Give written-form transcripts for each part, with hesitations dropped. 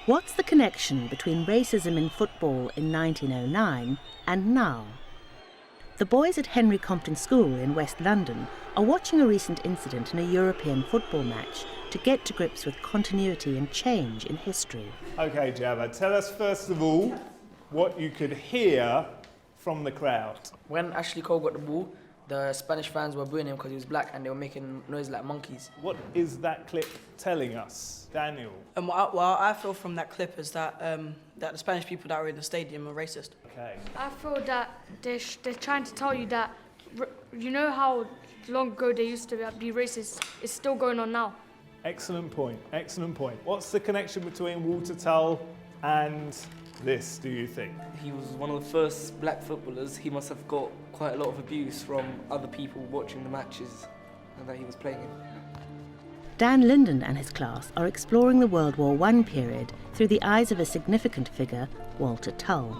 What's the connection between racism in football in 1909 and now? The boys at Henry Compton School in West London are watching a recent incident in a European football match to get to grips with continuity and change in history. OK, Jabba, tell us first of all what you could hear from the crowd. When Ashley Cole got the ball, the Spanish fans were booing him because he was black and they were making noise like monkeys. What is that clip telling us, Daniel? What I feel from that clip is that that the Spanish people that were in the stadium are racist. Okay. I feel that they're trying to tell you that, you know how long ago they used to be racist, it's still going on now. Excellent point, excellent point. What's the connection between Walter Tull and this, do you think? He was one of the first black footballers. He must have got quite a lot of abuse from other people watching the matches that he was playing in. Dan Lyndon and his class are exploring the World War I period through the eyes of a significant figure, Walter Tull.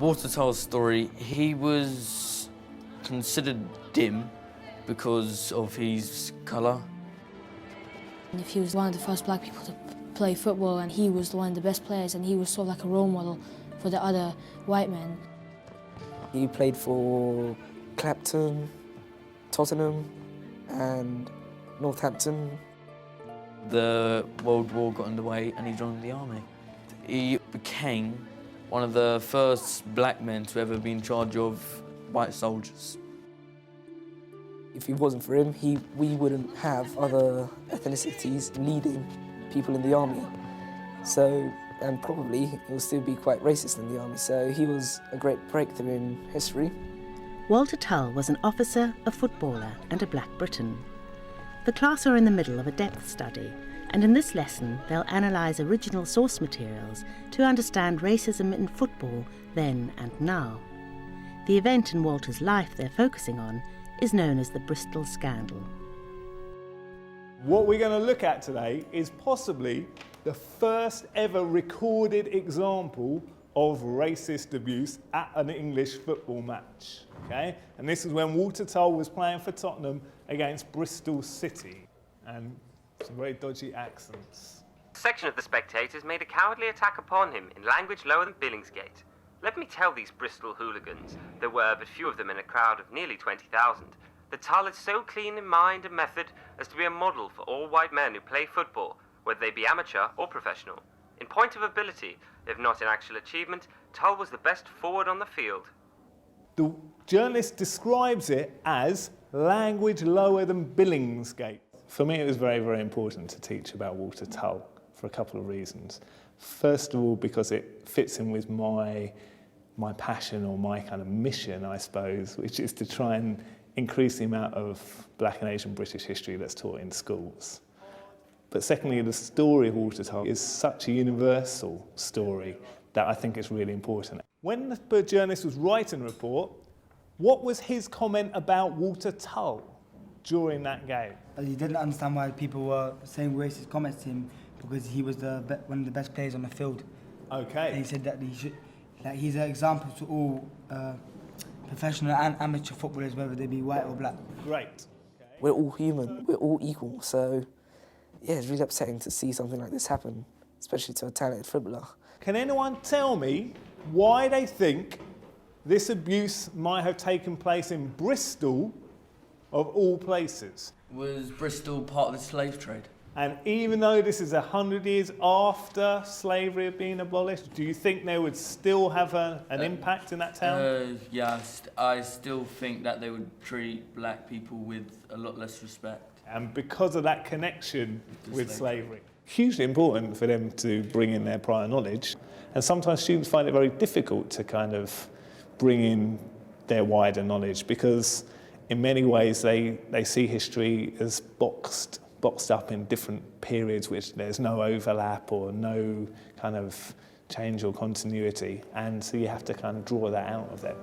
Walter Tull's story, he was considered dim because of his colour. If he was one of the first black people to play football and he was one of the best players and he was sort of like a role model for the other white men. He played for Clapton, Tottenham and Northampton. The World War got underway and he joined the army. He became one of the first black men to ever be in charge of white soldiers. If it wasn't for him, we wouldn't have other ethnicities leading people in the army. So, and probably it will still be quite racist in the army. So he was a great breakthrough in history. Walter Tull was an officer, a footballer and a black Briton. The class are in the middle of a depth study, and in this lesson they'll analyse original source materials to understand racism in football then and now. The event in Walter's life they're focusing on is known as the Bristol Scandal. What we're going to look at today is possibly the first ever recorded example of racist abuse at an English football match. Okay? And this is when Walter Tull was playing for Tottenham against Bristol City, and some very dodgy accents. A section of the spectators made a cowardly attack upon him in language lower than Billingsgate. Let me tell these Bristol hooligans, there were but few of them in a crowd of nearly 20,000, that Tull is so clean in mind and method as to be a model for all white men who play football, whether they be amateur or professional. In point of ability, if not in actual achievement, Tull was the best forward on the field. The journalist describes it as language lower than Billingsgate. For me, it was very, very important to teach about Walter Tull for a couple of reasons. First of all, because it fits in with my passion or my kind of mission, I suppose, which is to try and increase the amount of black and Asian British history that's taught in schools. But secondly, the story of Walter Tull is such a universal story that I think it's really important. When the journalist was writing the report, what was his comment about Walter Tull during that game? He didn't understand why people were saying racist comments to him because he was one of the best players on the field. Okay. And he said that he's an example to all professional and amateur footballers, whether they be white or black. Great. Okay. We're all human, we're all equal, so yeah, it's really upsetting to see something like this happen, especially to a talented footballer. Can anyone tell me why they think this abuse might have taken place in Bristol, of all places? Was Bristol part of the slave trade? And even though this is 100 years after slavery had been abolished, do you think they would still have an impact in that town? Yes, I still think that they would treat black people with a lot less respect. And because of that connection with slavery. Hugely important for them to bring in their prior knowledge. And sometimes students find it very difficult to kind of bring in their wider knowledge because in many ways they see history as boxed up in different periods which there's no overlap or no kind of change or continuity, and so you have to kind of draw that out of them.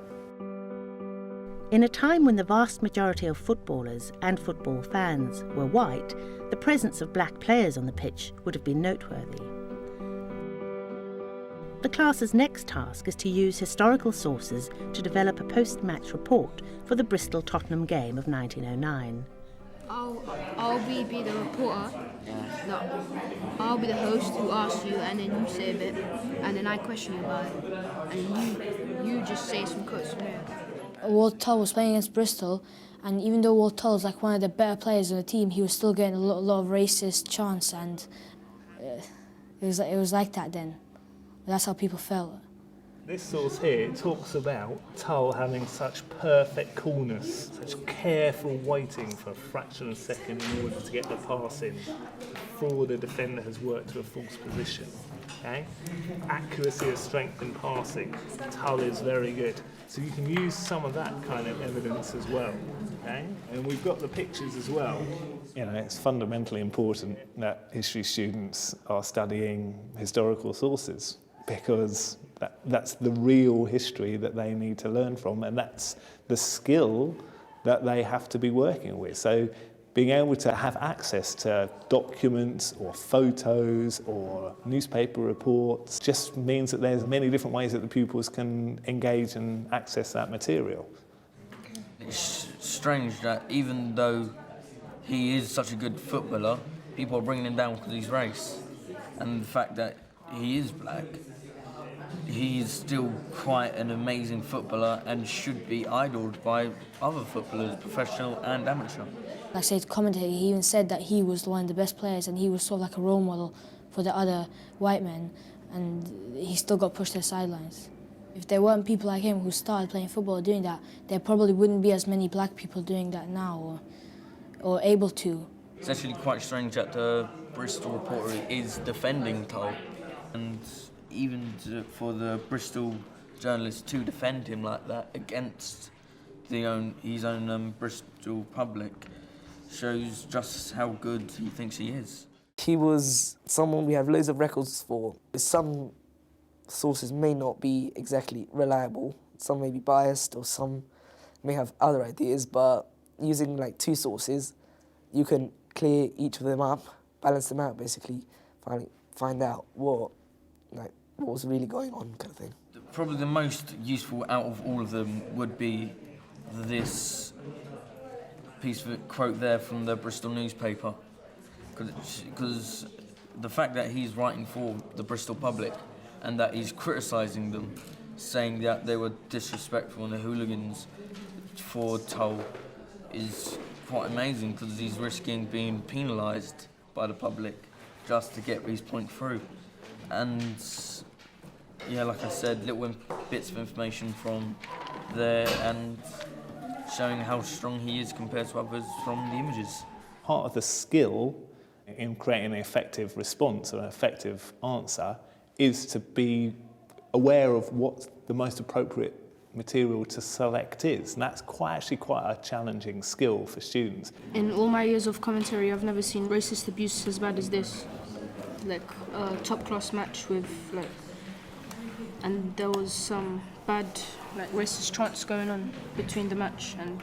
In a time when the vast majority of footballers and football fans were white, the presence of black players on the pitch would have been noteworthy. The class's next task is to use historical sources to develop a post-match report for the Bristol-Tottenham game of 1909. I'll be the reporter. that I'll be the host who asks you, and then you say a bit, and then I question you about it, and you just say some quotes from here. Walter Tull was playing against Bristol, and even though Walter Tull is like one of the better players on the team, he was still getting a lot of racist chants, and it was like that then. That's how people felt. This source here talks about Tull having such perfect coolness, such careful waiting for a fraction of a second in order to get the pass in before the defender has worked to a false position. Okay? Accuracy of strength in passing, Tull is very good. So you can use some of that kind of evidence as well. Okay? And we've got the pictures as well. You know, it's fundamentally important that history students are studying historical sources, because that's the real history that they need to learn from, and that's the skill that they have to be working with. So being able to have access to documents or photos or newspaper reports just means that there's many different ways that the pupils can engage and access that material. It's strange that even though he is such a good footballer, people are bringing him down because he's race. And the fact that he is black, he's still quite an amazing footballer and should be idoled by other footballers, professional and amateur. Like I said, commentator, he even said that he was one of the best players and he was sort of like a role model for the other white men, and he still got pushed to the sidelines. If there weren't people like him who started playing football or doing that, there probably wouldn't be as many black people doing that now or able to. It's actually quite strange that the Bristol reporter is defending Tull, and even for the Bristol journalist to defend him like that against his own Bristol public shows just how good he thinks he is. He was someone we have loads of records for. Some sources may not be exactly reliable, some may be biased, or some may have other ideas, but using like 2 sources, you can clear each of them up, balance them out basically, find out what was really going on, kind of thing. Probably the most useful out of all of them would be this piece of quote there from the Bristol newspaper, because the fact that he's writing for the Bristol public and that he's criticising them, saying that they were disrespectful and the hooligans for Tull is quite amazing, because he's risking being penalised by the public just to get his point through. And yeah, like I said, little bits of information from there and showing how strong he is compared to others from the images. Part of the skill in creating an effective response or an effective answer is to be aware of what the most appropriate material to select is, and that's actually quite a challenging skill for students. In all my years of commentary, I've never seen racist abuse as bad as this. Like a top-class match with and there was some bad racist chants going on between the match, and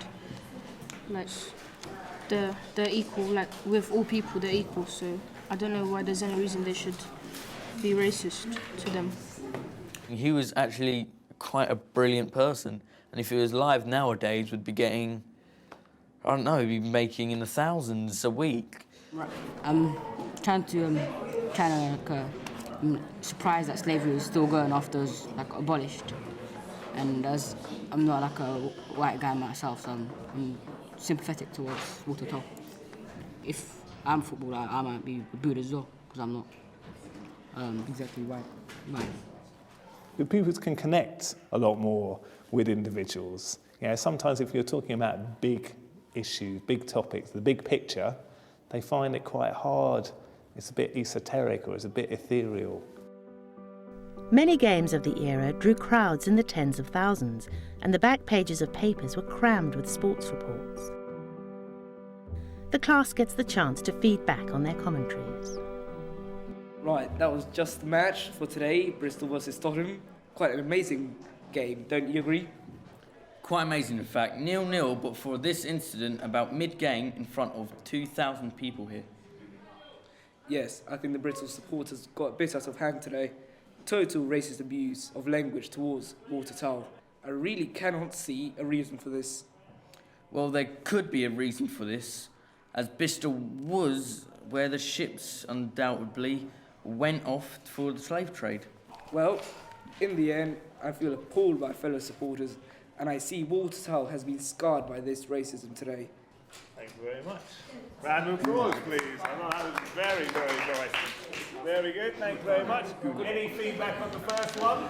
they're equal, with all people they're equal, so I don't know why there's any reason they should be racist to them. He was actually quite a brilliant person, and if he was live nowadays would be getting, I don't know, he'd be making in the thousands a week. Right. I'm surprised that slavery is still going after it was abolished, and as I'm not a white guy myself, so I'm sympathetic towards Walter Tull. If I'm a footballer, I might be booed as well, because I'm not exactly white. The pupils can connect a lot more with individuals. Sometimes if you're talking about big issues, big topics, the big picture, they find it quite hard. It's a bit esoteric or it's a bit ethereal. Many games of the era drew crowds in the tens of thousands, and the back pages of papers were crammed with sports reports. The class gets the chance to feed back on their commentaries. Right, that was just the match for today, Bristol versus Tottenham. Quite an amazing game, don't you agree? Quite amazing, in fact. 0-0, but for this incident about mid-game in front of 2,000 people here. Yes, I think the Bristol supporters got a bit out of hand today. Total racist abuse of language towards Walter Tull. I really cannot see a reason for this. Well, there could be a reason for this, as Bristol was where the ships undoubtedly went off for the slave trade. Well, in the end, I feel appalled by fellow supporters, and I see Walter Tull has been scarred by this racism today. Thank you very much. Round of applause, please. I know that was very, very nice. Very good, thank you very much. Any feedback on the first one?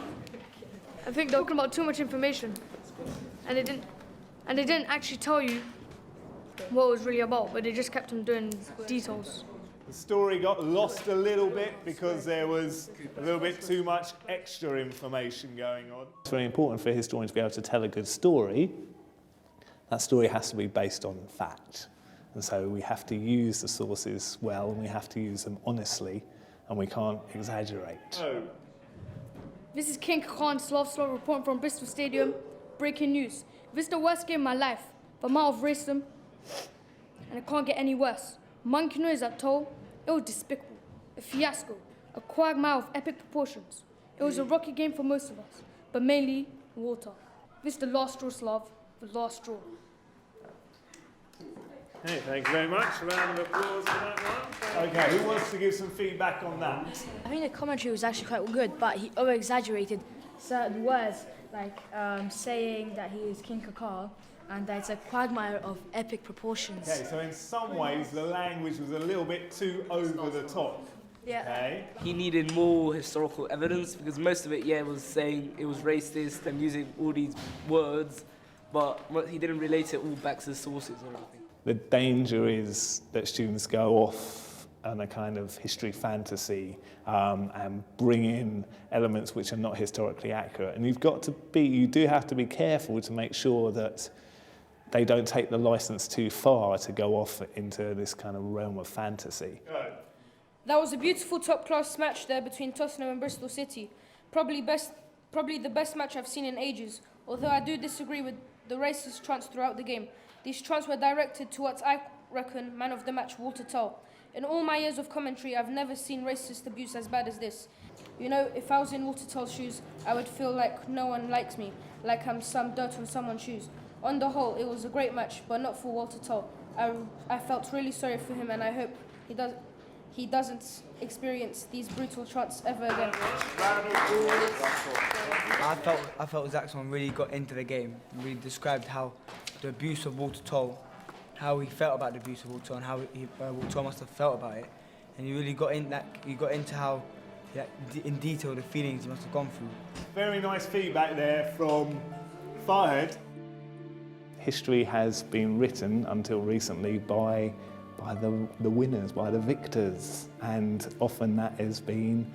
I think they're talking about too much information, and they didn't actually tell you what it was really about, but they just kept on doing details. The story got lost a little bit because there was a little bit too much extra information going on. It's very important for a historian to be able to tell a good story. That story has to be based on fact. And so we have to use the sources well, and we have to use them honestly, and we can't exaggerate. Oh. This is King Khan Slav reporting from Bristol Stadium. Breaking news. This is the worst game of my life. The amount of racism, and it can't get any worse. Monkey noise at Tull, it was despicable. A fiasco. A quagmire of epic proportions. It was a rocky game for most of us, but mainly Walter. This is the last straw, Slav. The last straw. Hey, thank you very much. A round of applause for that one. Okay, who wants to give some feedback on that? I think the commentary was actually quite good, but he over-exaggerated certain words, like saying that he is King Kakar and that it's a quagmire of epic proportions. Okay, so in some ways the language was a little bit too over the top. Yeah. Okay. He needed more historical evidence because most of it, was saying it was racist and using all these words, but he didn't relate it all back to the sources or anything. The danger is that students go off on a kind of history fantasy and bring in elements which are not historically accurate. And you do have to be careful to make sure that they don't take the license too far to go off into this kind of realm of fantasy. That was a beautiful top-class match there between Tottenham and Bristol City. Probably the best match I've seen in ages, although I do disagree with the racist chants throughout the game. These chants were directed towards, I reckon, man of the match, Walter Tull. In all my years of commentary, I've never seen racist abuse as bad as this. You know, if I was in Walter Tull's shoes, I would feel like no one likes me, like I'm some dirt on someone's shoes. On the whole, it was a great match, but not for Walter Tull. I felt really sorry for him, and I hope he doesn't experience these brutal chants ever again. I felt Zaxxon really got into the game and really described how the abuse of Walter Tull, how he felt about the abuse of Walter Tull and how Walter Tull must have felt about it. And you really got into how, in detail, the feelings he must have gone through. Very nice feedback there from Farhad. History has been written until recently by the winners, by the victors, and often that has been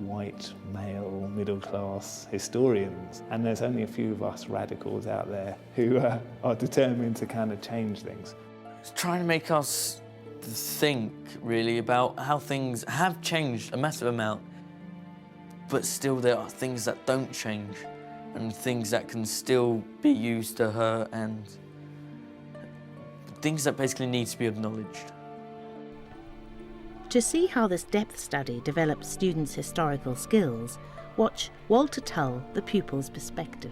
white, male, middle-class historians. And there's only a few of us radicals out there who are determined to kind of change things. It's trying to make us think, really, about how things have changed a massive amount, but still there are things that don't change, and things that can still be used to hurt, and things that basically need to be acknowledged. To see how this depth study develops students' historical skills, watch Walter Tull, The Pupil's Perspective.